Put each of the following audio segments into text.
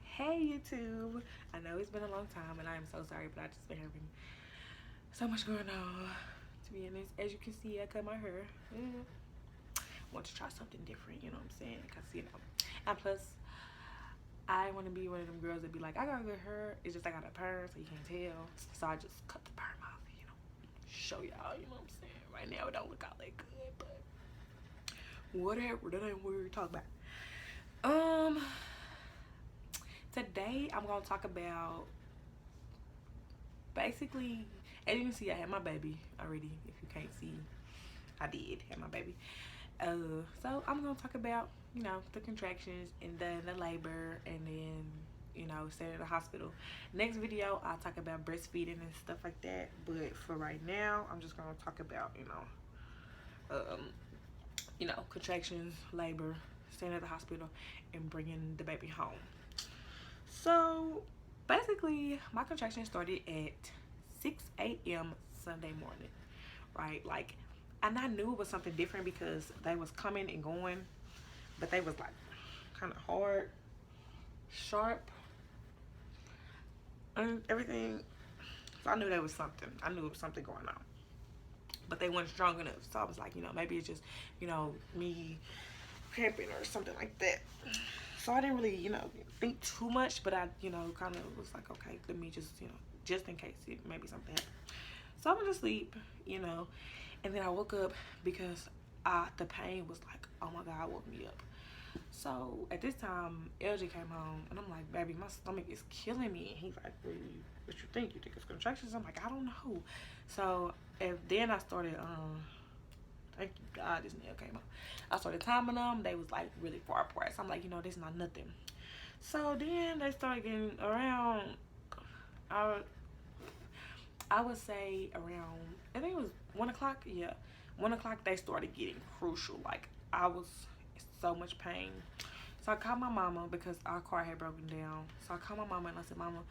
Hey YouTube, I know it's been a long time and I am so sorry, but I just been having so much going on. To be honest, as you can see, I cut my hair. Want to try something different, you know what I'm saying? Cause and plus I want to be one of them girls that be like, I got good hair. It's just I got a perm, so you can't tell. So I just cut the perm off, show y'all. You know what I'm saying? Right now it don't look all that good, but whatever. That ain't what we're talking about. Um, Today I'm gonna talk about basically, as you can see, I had my baby already. If you can't see, I did have my baby. So I'm gonna talk about the contractions and then the labor and then staying in the hospital. Next video I'll talk about breastfeeding and stuff like that. But for right now, I'm just gonna talk about contractions, labor, staying at the hospital, and bringing the baby home. So basically, my contractions started at 6 a.m. Sunday morning, right? Like, and I knew it was something different because they was coming and going, but they was like kind of hard, sharp, and everything. So I knew there was something. I knew it was something going on, but they weren't strong enough. So I was like, maybe it's just, me cramping or something like that. So I didn't really, think too much, but I, kind of was like, okay, let me just, just in case it maybe something happened. So I went to sleep, and then I woke up because the pain was like, oh my God, woke me up. So at this time, LG came home, and I'm like, baby, my stomach is killing me. And he's like, what you think? You think it's contractions? I'm like, I don't know. So then I started, thank you God, this nail came out. I started timing them. They was like really far apart. So I'm like, this is not nothing. So then they started getting around, I would say around, I think it was 1 o'clock. Yeah, 1 o'clock they started getting crucial. Like I was in so much pain. So I called my mama because our car had broken down. So I called my mama and I said, Mama,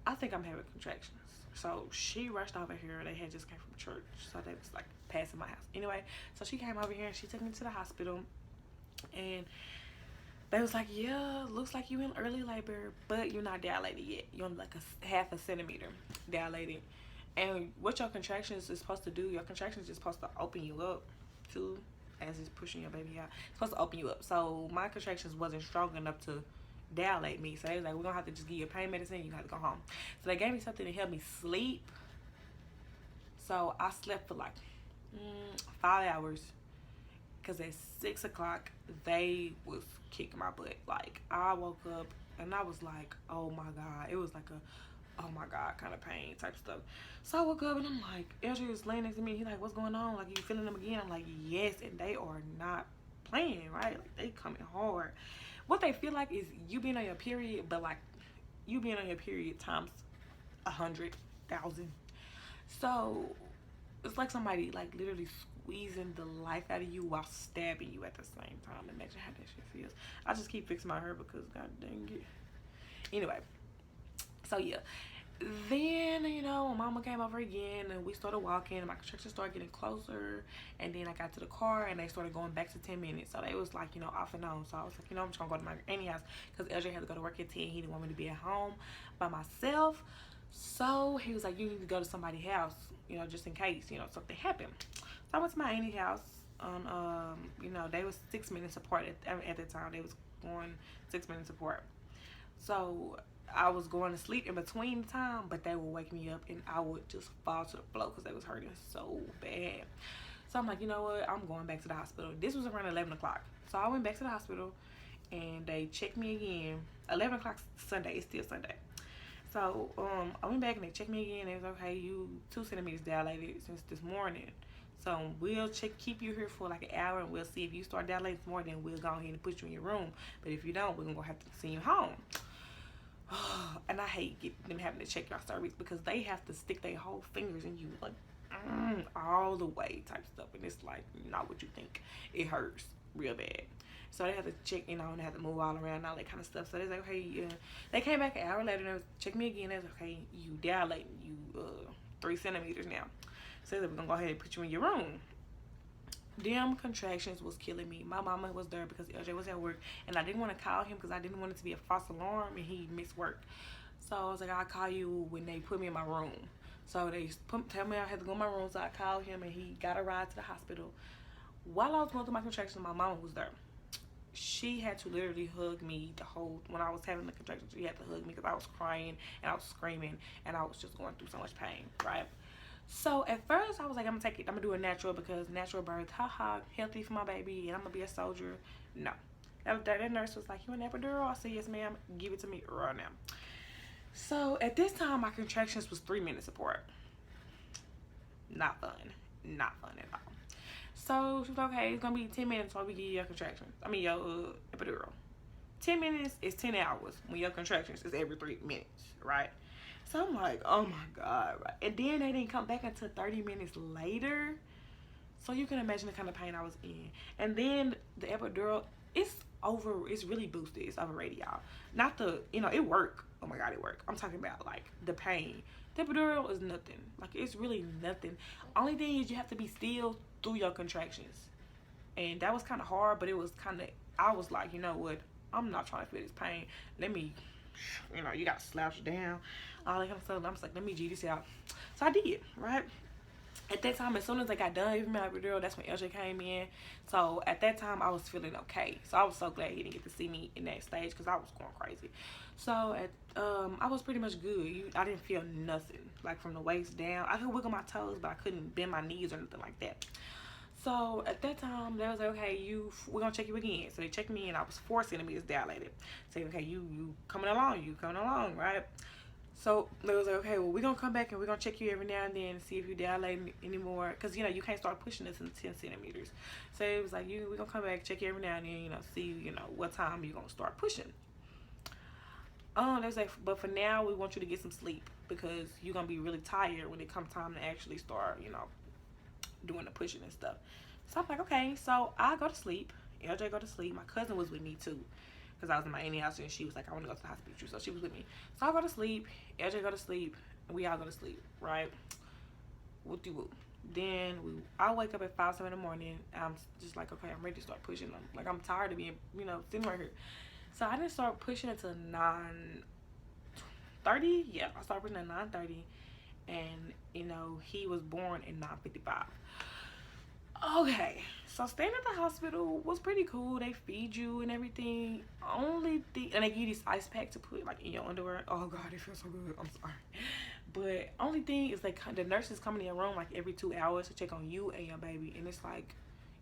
I think I'm having contractions. So she rushed over here. They had just came from church. So they was like passing my house. Anyway, so she came over here and she took me to the hospital. And they was like, yeah, looks like you in early labor, but you're not dilated yet. You're only like a half a centimeter dilated. And what your contractions is supposed to do, your contractions is supposed to open you up too, as it's pushing your baby out. It's supposed to open you up. So my contractions wasn't strong enough to dilate me. So they was like, we're gonna have to just give you a pain medicine, you have to go home. So they gave me something to help me sleep. So I slept for like 5 hours. Cause at 6 o'clock they was kicking my butt. Like I woke up and I was like, oh my God. It was like a oh my God kind of pain type stuff. So I woke up and I'm like, Andrew was laying next to me. He like, what's going on? Like, you feeling them again? I'm like, yes. And they are not playing, right? Like they coming hard. What they feel like is you being on your period, but like you being on your period times 100,000. So it's like somebody like literally squeezing the life out of you while stabbing you at the same time. Imagine how that shit feels. I just keep fixing my hair because God dang it. Anyway, so yeah. Then, mama came over again and we started walking and my contractions started getting closer, and then I got to the car and they started going back to 10 minutes. So they was like, off and on. So I was like, I'm just gonna go to my granny house because LJ had to go to work at 10. He didn't want me to be at home by myself. So he was like, you need to go to somebody's house, just in case, something happened. So I went to my auntie's house. They was 6 minutes apart at the time. They was going 6 minutes apart. So I was going to sleep in between time, but they would wake me up and I would just fall to the floor because they was hurting so bad. So I'm like, you know what? I'm going back to the hospital. This was around 11 o'clock. So I went back to the hospital and they checked me again. 11 o'clock Sunday. It's still Sunday. So I went back and they checked me again. They was like, okay, you 2 centimeters dilated since this morning. So we'll keep you here for like an hour and we'll see if you start dilating more, then we'll go ahead and put you in your room. But if you don't, we're gonna have to send you home. And I hate them having to check your cervix because they have to stick their whole fingers in you like all the way type stuff, and it's like not what you think. It hurts real bad. So they have to check, and they have to move all around and all that kind of stuff. So they're like, okay, yeah. They came back an hour later and they checked me again. They was like, okay, you dilating, you 3 centimeters now. So we're gonna go ahead and put you in your room. Them contractions was killing me. My mama was there because LJ was at work, and I didn't want to call him because I didn't want it to be a false alarm and he missed work. So I was like, I'll call you when they put me in my room. So they tell me I had to go in my room, so I called him and he got a ride to the hospital. While I was going through my contractions, my mama was there. She had to literally hug me the whole, when I was having the contractions, she had to hug me because I was crying and I was screaming and I was just going through so much pain, right? So at first I was like, I'm gonna take it, I'm gonna do it natural because natural birth, haha, healthy for my baby and I'm gonna be a soldier. No. That nurse was like, you want an epidural? I said, yes ma'am, give it to me right now. So at this time my contractions was 3 minutes apart. Not fun. Not fun at all. So she was like, okay, it's gonna be 10 minutes while we get your contractions. I mean your epidural. 10 minutes is 10 hours when your contractions is every 3 minutes, right? So I'm like, oh my God, right? And then they didn't come back until 30 minutes later. So you can imagine the kind of pain I was in. And then the epidural, it's really boosted. It's overrated, y'all. Not the, it worked. Oh my God, it worked. I'm talking about like the pain. The epidural is nothing. Like it's really nothing. Only thing is you have to be still through your contractions. And that was kind of hard, but it was kind of, I was like, you know what? I'm not trying to feel this pain. Let me, you got to slouch down. All that kind of stuff. I'm just like, let me G this out. So I did, right? At that time, as soon as I got done giving my epidural, that's when LJ came in. So at that time, I was feeling okay. So I was so glad he didn't get to see me in that stage because I was going crazy. So I was pretty much good. I didn't feel nothing, like from the waist down. I could wiggle my toes, but I couldn't bend my knees or anything like that. So at that time, they was like, okay, we're gonna check you again. So they checked me and I was 4 centimeters dilated. Say, okay, you coming along, right? So they was like, okay, well, we're going to come back and we're going to check you every now and then and see if you dilate anymore. Because, you can't start pushing this in 10 centimeters. So it was like, we're going to come back, check you every now and then, see, what time you're going to start pushing. They was like, but for now, we want you to get some sleep because you're going to be really tired when it comes time to actually start, doing the pushing and stuff. So I'm like, okay. So I go to sleep. LJ go to sleep. My cousin was with me, too. Because I was in my auntie house and she was like, I want to go to the hospital too. So she was with me. So I go to sleep, LJ go to sleep, and we all go to sleep, right? Whoop-de-whoop. Then I wake up at 5, 7 in the morning. And I'm just like, okay, I'm ready to start pushing them. Like, I'm tired of being, sitting right here. So I didn't start pushing until 9:30. Yeah, I started pushing at 9:30. And, he was born at 9:55. Okay, so staying at the hospital was pretty cool. They feed you and everything. Only thing, and they give you this ice pack to put like in your underwear. Oh God, it feels so good. I'm sorry, but only thing is the nurses come in your room like every 2 hours to check on you and your baby, and it's like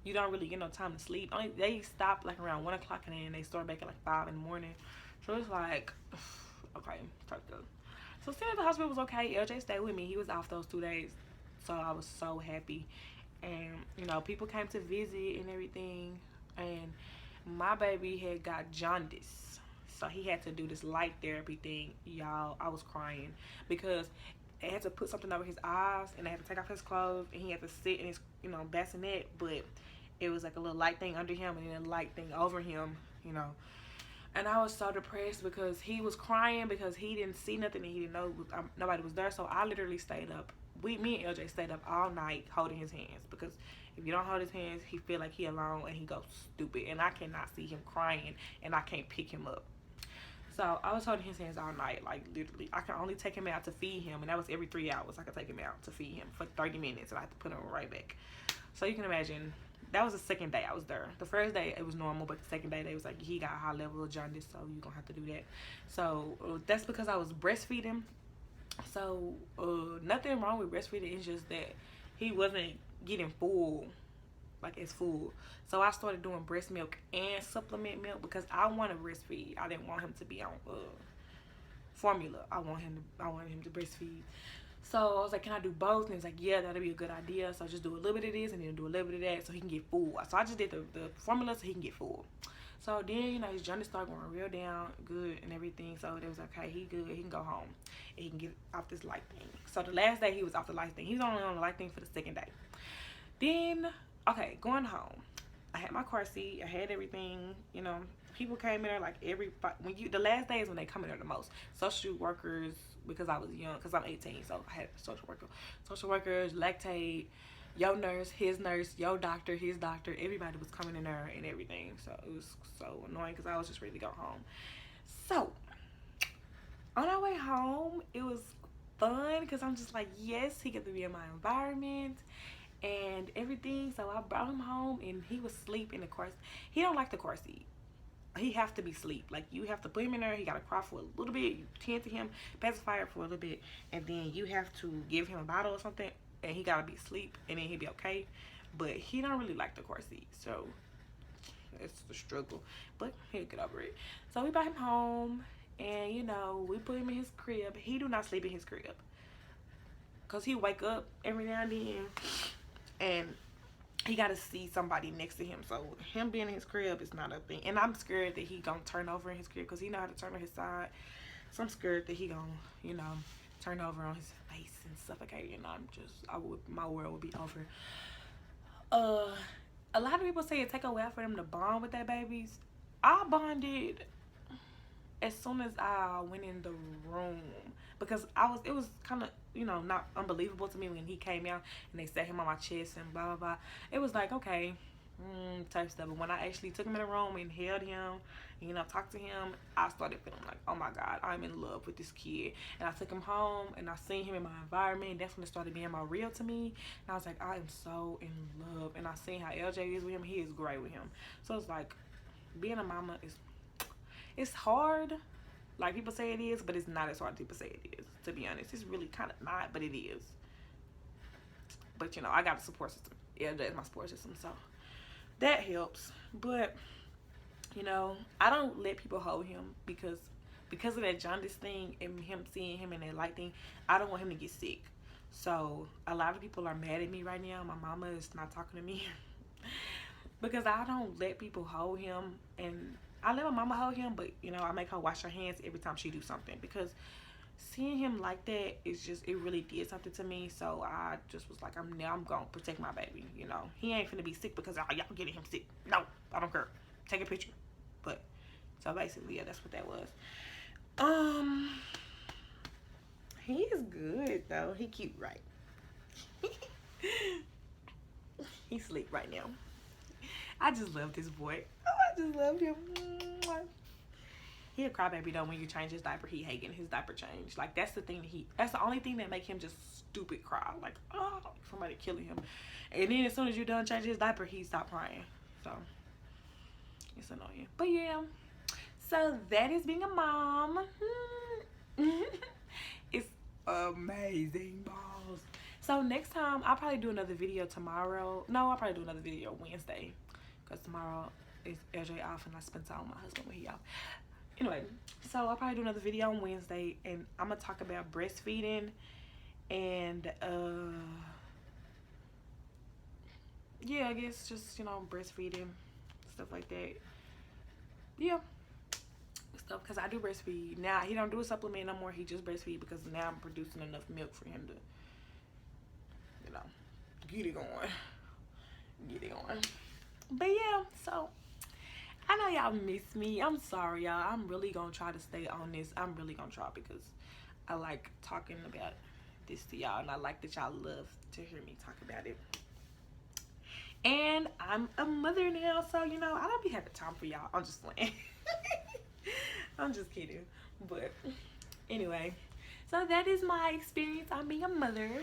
you don't really get no time to sleep. They stop like around 1 o'clock and then they start back at like 5 in the morning. So it's like, okay, start to go. So staying at the hospital was okay. LJ stayed with me. He was off those 2 days, so I was so happy. And people came to visit and everything, and my baby had got jaundice, so he had to do this light therapy thing. Y'all, I was crying because they had to put something over his eyes and they had to take off his clothes and he had to sit in his bassinet, but it was like a little light thing under him and then a light thing over him, and I was so depressed because he was crying because he didn't see nothing and he didn't know nobody was there. So I literally stayed up. Me and LJ stayed up all night holding his hands because if you don't hold his hands, he feel like he alone and he goes stupid. And I cannot see him crying and I can't pick him up. So I was holding his hands all night, like literally. I can only take him out to feed him, and that was every 3 hours. I could take him out to feed him for 30 minutes, and I had to put him right back. So you can imagine, that was the second day I was there. The first day it was normal, but the second day they was like, he got a high level of jaundice, so you're gonna have to do that. So that's because I was breastfeeding. So nothing wrong with breastfeeding. It's just that he wasn't getting full, like as full. So I started doing breast milk and supplement milk because I want to breastfeed. I didn't want him to be on formula. I wanted him to breastfeed. So I was like, can I do both? And he was like, yeah, that'd be a good idea. So just do a little bit of this and then do a little bit of that so he can get full. So I just did the formula so he can get full. So then, his jaundice started going real down, good and everything. So they was like, okay, he good. He can go home. And he can get off this light thing. So the last day he was off the light thing. He was only on the light thing for the second day. Then, okay, going home. I had my car seat. I had everything, People came in there like the last day is when they come in there the most. Social workers, because I was young, because I'm 18, so I had social workers, lactate, Your nurse, your doctor, his doctor, everybody was coming in there and everything. So it was so annoying because I was just ready to go home. So on our way home, it was fun because I'm just like, yes, he get to be in my environment and everything. So I brought him home and he was asleep in the car. He don't like the car seat. He have to be asleep. Like, you have to put him in there. He got to cry for a little bit. You tend to him, pacify it for a little bit, and then you have to give him a bottle or something, and he got to be asleep, and then he'll be okay. But he don't really like the car seat, so it's the struggle. But he'll get over it. So we brought him home, and you know, we put him in his crib. He do not sleep in his crib, cause he wake up every now and then, and he got to see somebody next to him. So him being in his crib is not a thing. And I'm scared that he gonna turn over in his crib because he know how to turn on his side. So I'm scared that he gonna, you know, turn over on his face and suffocate. And my world would be over. A lot of people say it take a while for them to bond with their babies. I bonded as soon as I went in the room, because it was kind of, you know, not unbelievable to me when he came out and they set him on my chest and blah blah blah. It was like, okay, type stuff. But when I actually took him in the room and held him, you know, talked to him, I started feeling like, oh my God, I'm in love with this kid. And I took him home and I seen him in my environment, and that's when it started being more real to me. And I was like, I am so in love. And I seen how LJ is with him. He is great with him. So it's like, being a mama it's hard, like people say it is, but it's not as hard as people say it is, to be honest. It's really kind of not, but it is. But you know, I got a support system. Yeah, that's my support system, so that helps. But you know, I don't let people hold him because of that jaundice thing and him seeing him in that light thing. I don't want him to get sick. So a lot of people are mad at me right now. My mama is not talking to me because I don't let people hold him, and I let my mama hold him, but you know, I make her wash her hands every time she do something, because seeing him like that is just, it really did something to me. So I just was like, I'm gonna protect my baby. You know, he ain't finna be sick because y'all getting him sick. No, I don't care. Take a picture. But so basically, yeah, that's what that was. He is good though. He cute, right? He sleep right now. I just love this boy. Oh, I just love him. He a crybaby though. When you change his diaper, he hate getting his diaper changed. Like, that's the thing that's the only thing that make him just stupid cry. Like, oh, somebody killing him. And then as soon as you're done changing his diaper, he stop crying. So it's annoying. But yeah, so that is being a mom. It's amazing, balls. So next time, I'll probably do another video tomorrow. No, I'll probably do another video Wednesday, because tomorrow is LJ off and I spend time with my husband when he off. Anyway, so I'll probably do another video on Wednesday, and I'm gonna talk about breastfeeding and yeah, I guess just, you know, breastfeeding, stuff like that. Yeah, stuff, because I do breastfeed now. He don't do a supplement no more. He just breastfeed because now I'm producing enough milk for him to, you know, get it going. But yeah, so I know y'all miss me. I'm sorry, y'all. I'm really gonna try to stay on this. I'm really gonna try, because I like talking about this to y'all, and I like that y'all love to hear me talk about it. And I'm a mother now, so you know, I don't be having time for y'all. I'm just playing. I'm just kidding. But anyway, so that is my experience on being a mother.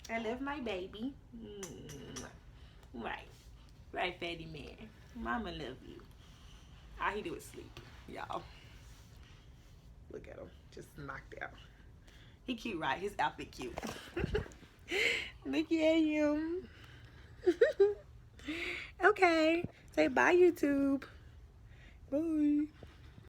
I love my baby. Right, fatty man. Mama love you. All he do is sleep, y'all. Look at him, just knocked out. He cute, right? His outfit cute. Look at him. Okay, say bye, YouTube. Bye.